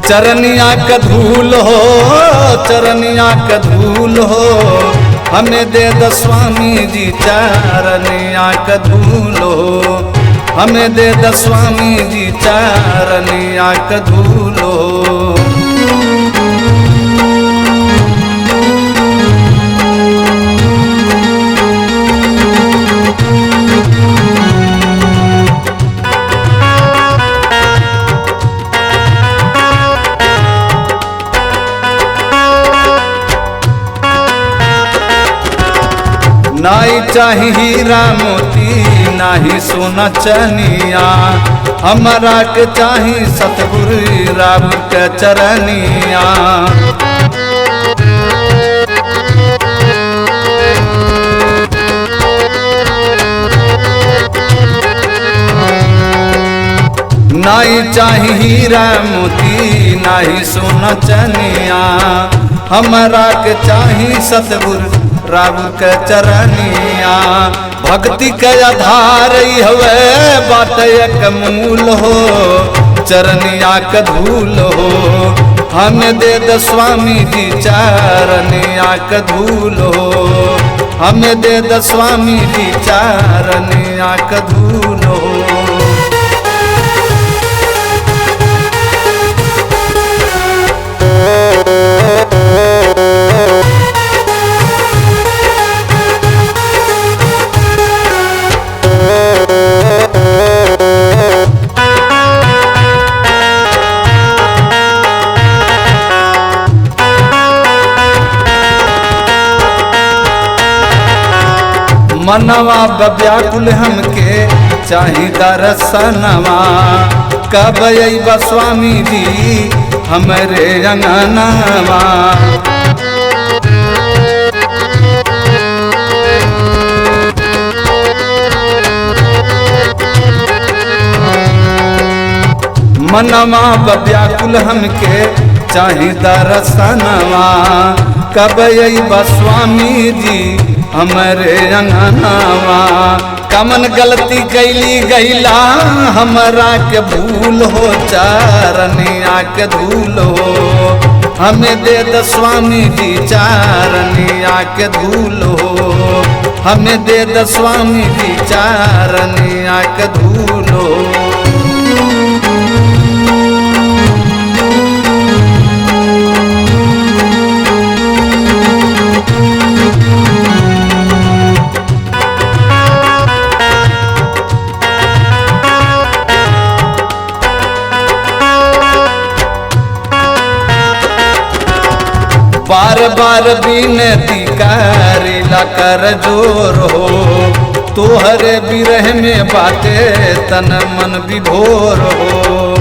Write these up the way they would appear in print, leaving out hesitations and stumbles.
चरनिया का धूल हो, चरनिया का धूल हो, हमें दे द स्वामी जी चरनिया का धूल हो, हमें दे द स्वामी जी चरनिया का धूल हो। नाई चाही हीरा मोती नाही सोना चनिया, हमारा के चाही सतगुरु राम के चरनिया। नाई चाही हीरा मोती नाही सोना चनिया, हमारा के चाही सतगुरु राम के चरनिया। भक्ति के आधार हवे बाट एक मूल हो, चरनिया का धूल हो, हमें दे द स्वामी जी चरनिया का धूल हो, हमें दे द स्वामी जी चरनिया का धूल हो। मनवा व्याकुल हमके चाही दर्शनवा, कब अइबा स्वामी जी हमरे अंगनवा। मनवा व्याकुल हमके चाही दर्शनवा, कब अइबा स्वामी जी हमरे अंगनवा। कमन गलती कैली गईला हमरा के भूल हो, चरनिया के धूल हो, हमें दे द स्वामी जी चरनिया के धूल हो, हमें दे द स्वामी जी चरनिया के धूल हो। बार बार विनती करिला कर जोर हो, तोहरे बिरह में बाटे तन मन विभोर हो।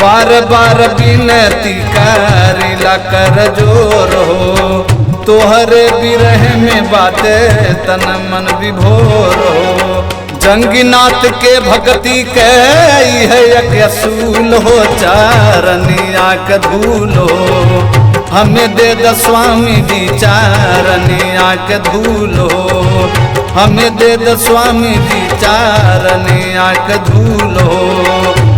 बार बार विनती करिला कर जोर हो, तोहरे बिरह में बाटे तन मन विभोर हो। जंगीनाथ के भक्ति के है एक असूल हो, चरनिया का धूल हो, हमें दे द स्वामी जी चरनिया का धूल हो, हमें दे द स्वामी जी चरनिया का धूल हो।